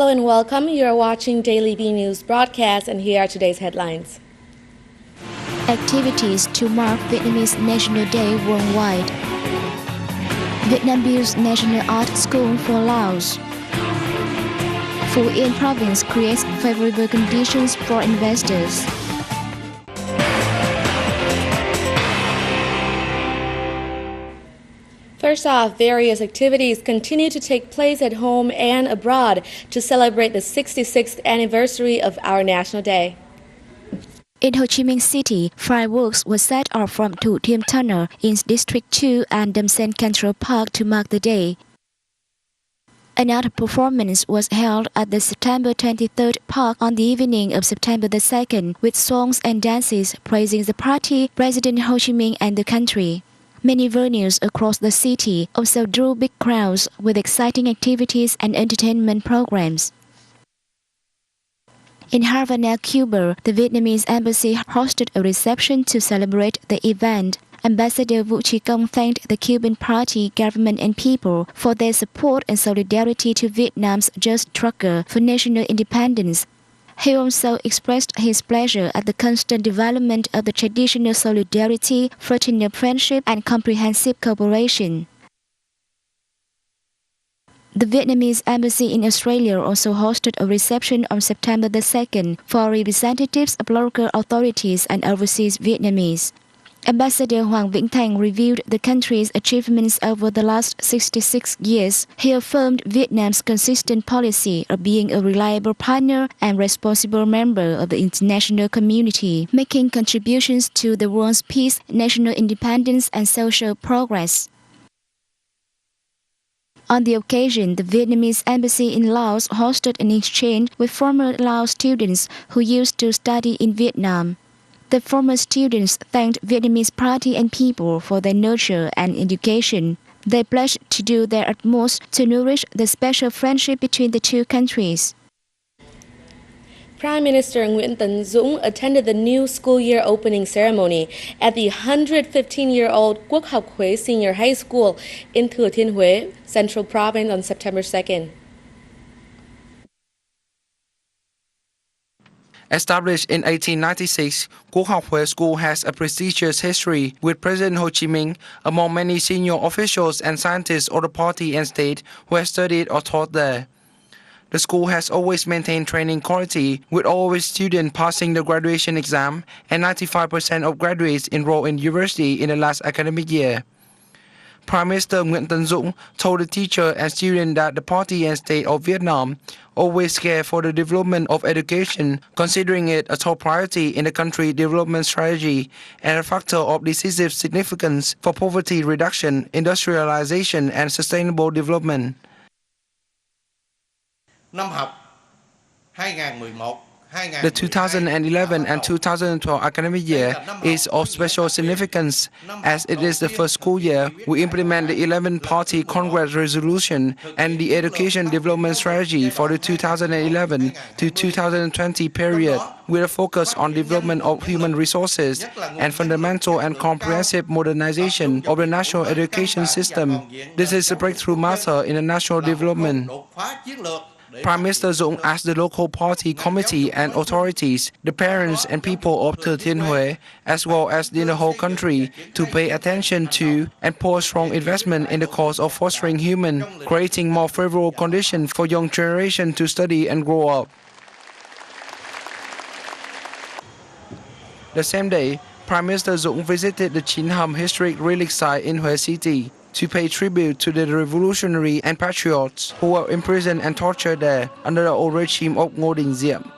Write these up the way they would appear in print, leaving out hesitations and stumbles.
Hello and welcome. You are watching Daily Vnews broadcast, and here are today's headlines. Activities to mark Vietnamese National Day worldwide. Vietnam builds National Art School for Laos. Phú Yên Province creates favorable conditions for investors. First off, various activities continue to take place at home and abroad to celebrate the 66th anniversary of our National Day. In Ho Chi Minh City, fireworks were set off from Thủ Thiêm Tunnel in District 2 and Dam Sen Central Park to mark the day. Another performance was held at the September 23rd Park on the evening of September the 2nd with songs and dances praising the party, President Ho Chi Minh and the country. Many venues across the city also drew big crowds with exciting activities and entertainment programs. In Havana, Cuba, the Vietnamese embassy hosted a reception to celebrate the event. Ambassador Vũ Trí Công thanked the Cuban party, government and people for their support and solidarity to Vietnam's just struggle for national independence. He also expressed his pleasure at the constant development of the traditional solidarity, fraternal friendship and comprehensive cooperation. The Vietnamese embassy in Australia also hosted a reception on September the 2nd for representatives of local authorities and overseas Vietnamese. Ambassador Hoàng Vĩnh Thành reviewed the country's achievements over the last 66 years. He affirmed Vietnam's consistent policy of being a reliable partner and responsible member of the international community, making contributions to the world's peace, national independence, and social progress. On the occasion, the Vietnamese embassy in Laos hosted an exchange with former Laos students who used to study in Vietnam. The former students thanked Vietnamese party and people for their nurture and education. They pledged to do their utmost to nourish the special friendship between the two countries. Prime Minister Nguyễn Tấn Dũng attended the new school year opening ceremony at the 115-year-old Quốc học Huế Senior High School in Thừa Thiên Huế, Central Province on September 2nd. Established in 1896, Quốc học Huế School has a prestigious history with President Ho Chi Minh among many senior officials and scientists of the party and state who have studied or taught there. The school has always maintained training quality, with all of its students passing the graduation exam and 95% of graduates enrolled in university in the last academic year. Prime Minister Nguyễn Tấn Dũng told the teacher and students that the party and state of Vietnam always care for the development of education, considering it a top priority in the country's development strategy and a factor of decisive significance for poverty reduction, industrialization and sustainable development. Năm học 2011 The 2011 and 2012 academic year is of special significance as it is the first school year we implement the 11th Party Congress resolution and the education development strategy for the 2011 to 2020 period with a focus on development of human resources and fundamental and comprehensive modernization of the national education system. This is a breakthrough matter in the national development. Prime Minister Dũng asked the local party committee and authorities, the parents and people of Thừa Thiên Huế, as well as in the whole country, to pay attention to and pour strong investment in the cause of fostering human, creating more favorable conditions for young generation to study and grow up. The same day, Prime Minister Dũng visited the Chín Hầm historic relic site in Huế City to pay tribute to the revolutionary and patriots who were imprisoned and tortured there under the old regime of Ngô Đình Diệm.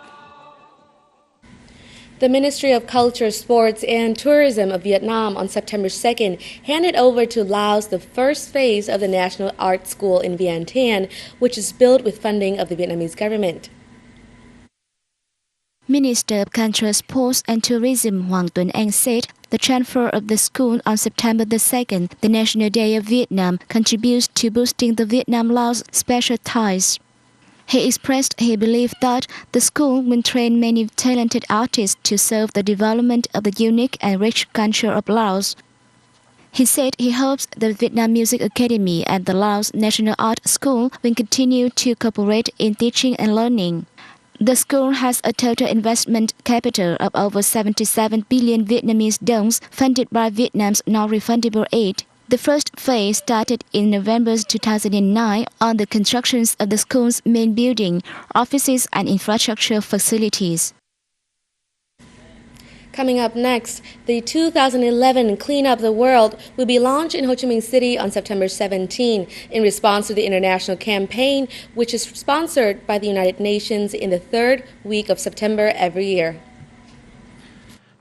The Ministry of Culture, Sports and Tourism of Vietnam on September 2nd handed over to Laos the first phase of the National Art School in Vientiane Tan, which is built with funding of the Vietnamese government. Minister of Culture, Sports and Tourism Hoàng Tuấn Anh said the transfer of the school on September the 2nd, the National Day of Vietnam, contributes to boosting the Vietnam-Laos special ties. He expressed he believed that the school will train many talented artists to serve the development of the unique and rich culture of Laos. He said he hopes the Vietnam Music Academy and the Laos National Art School will continue to cooperate in teaching and learning. The school has a total investment capital of over 77 billion Vietnamese đồng funded by Vietnam's non-refundable aid. The first phase started in November 2009 on the construction of the school's main building, offices and infrastructure facilities. Coming up next, the 2011 Clean Up the World will be launched in Ho Chi Minh City on September 17 in response to the international campaign, which is sponsored by the United Nations in the third week of September every year.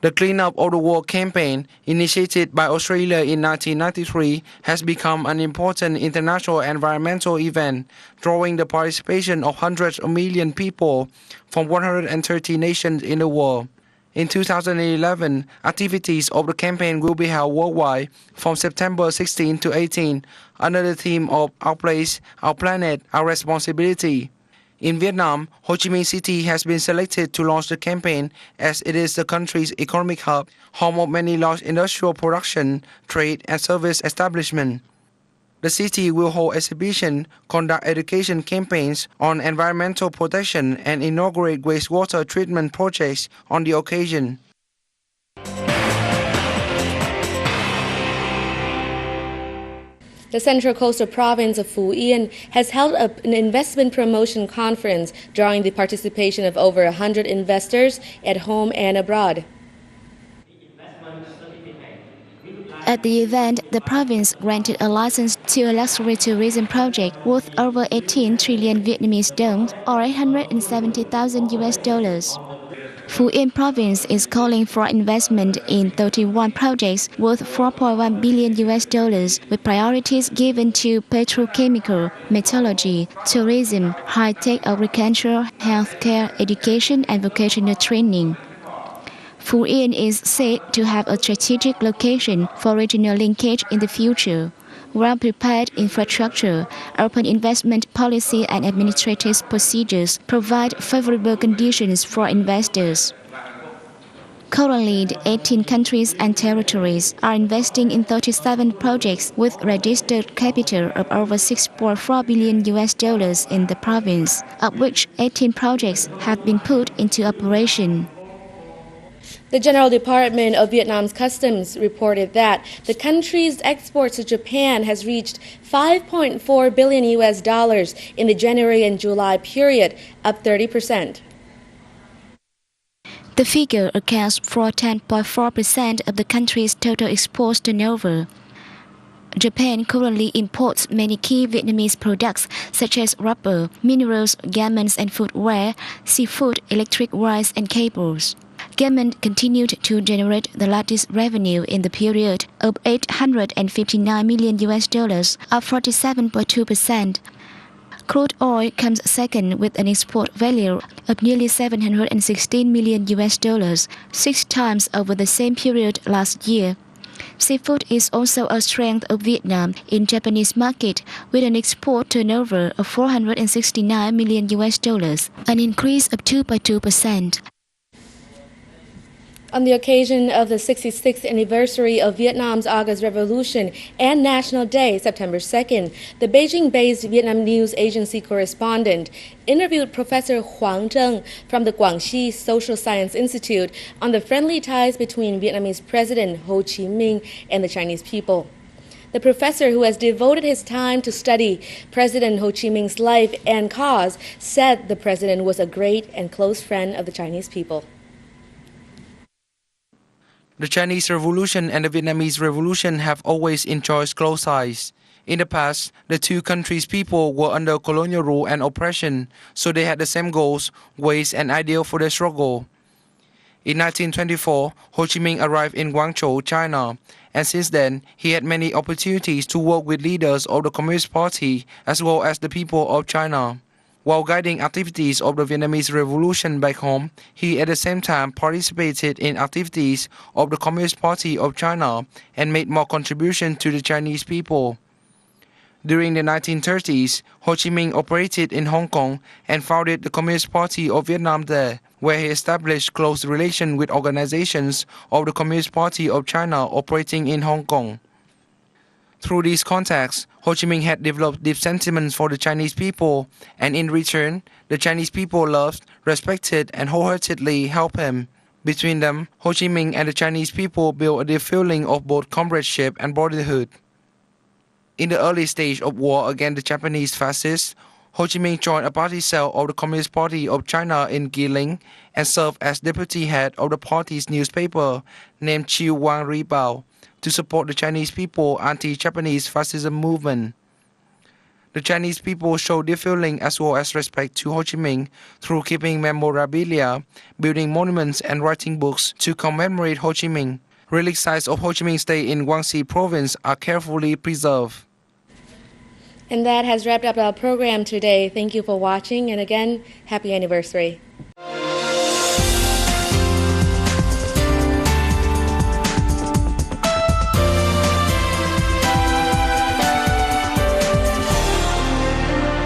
The Clean Up of the World campaign, initiated by Australia in 1993, has become an important international environmental event, drawing the participation of hundreds of millions of people from 130 nations in the world. In 2011, activities of the campaign will be held worldwide from September 16 to 18 under the theme of Our Place, Our Planet, Our Responsibility. In Vietnam, Ho Chi Minh City has been selected to launch the campaign as it is the country's economic hub, home of many large industrial production, trade and service establishments. The city will hold exhibitions, conduct education campaigns on environmental protection and inaugurate wastewater treatment projects on the occasion. The Central Coastal Province of Phú Yên has held an investment promotion conference drawing the participation of over 100 investors at home and abroad. At the event, the province granted a license to a luxury tourism project worth over 18 trillion Vietnamese đồng or $870,000. Phú Yên province is calling for investment in 31 projects worth $4.1 billion with priorities given to petrochemical, metallurgy, tourism, high-tech agriculture, healthcare, education and vocational training. Phú Yên is said to have a strategic location for regional linkage in the future. Well-prepared infrastructure, open investment policy and administrative procedures provide favorable conditions for investors. Currently, 18 countries and territories are investing in 37 projects with registered capital of over $6.4 billion in the province, of which 18 projects have been put into operation. The General Department of Vietnam's Customs reported that the country's exports to Japan has reached $5.4 billion in the January and July period, up 30%. The figure accounts for 10.4% of the country's total exports turnover. Japan currently imports many key Vietnamese products such as rubber, minerals, garments and footwear, seafood, electric wires and cables. Garment continued to generate the largest revenue in the period of $859 million, up 47.2%. Crude oil comes second with an export value of nearly $716 million, 6 times over the same period last year. Seafood is also a strength of Vietnam in Japanese market with an export turnover of $469 million, an increase of 2.2%. On the occasion of the 66th anniversary of Vietnam's August Revolution and National Day, September 2nd, the Beijing-based Vietnam News Agency correspondent interviewed Professor Hoang Trân from the Guangxi Social Science Institute on the friendly ties between Vietnamese President Ho Chi Minh and the Chinese people. The professor, who has devoted his time to study President Ho Chi Minh's life and cause, said the president was a great and close friend of the Chinese people. The Chinese Revolution and the Vietnamese Revolution have always enjoyed close ties. In the past, the two countries' people were under colonial rule and oppression, so they had the same goals, ways and ideals for their struggle. In 1924, Ho Chi Minh arrived in Guangzhou, China, and since then, he had many opportunities to work with leaders of the Communist Party as well as the people of China. While guiding activities of the Vietnamese Revolution back home, he at the same time participated in activities of the Communist Party of China and made more contributions to the Chinese people. During the 1930s, Ho Chi Minh operated in Hong Kong and founded the Communist Party of Vietnam there, where he established close relations with organizations of the Communist Party of China operating in Hong Kong. Through these contacts, Ho Chi Minh had developed deep sentiments for the Chinese people, and in return, the Chinese people loved, respected, and wholeheartedly helped him. Between them, Ho Chi Minh and the Chinese people built a deep feeling of both comradeship and brotherhood. In the early stage of war against the Japanese fascists, Ho Chi Minh joined a party cell of the Communist Party of China in Guilin and served as deputy head of the party's newspaper named Chiu Wang Ri Bao to support the Chinese people anti-Japanese fascism movement. The Chinese people showed their feeling as well as respect to Ho Chi Minh through keeping memorabilia, building monuments and writing books to commemorate Ho Chi Minh. Relic sites of Ho Chi Minh's stay in Guangxi province are carefully preserved. And that has wrapped up our program today. Thank you for watching, and again, happy anniversary.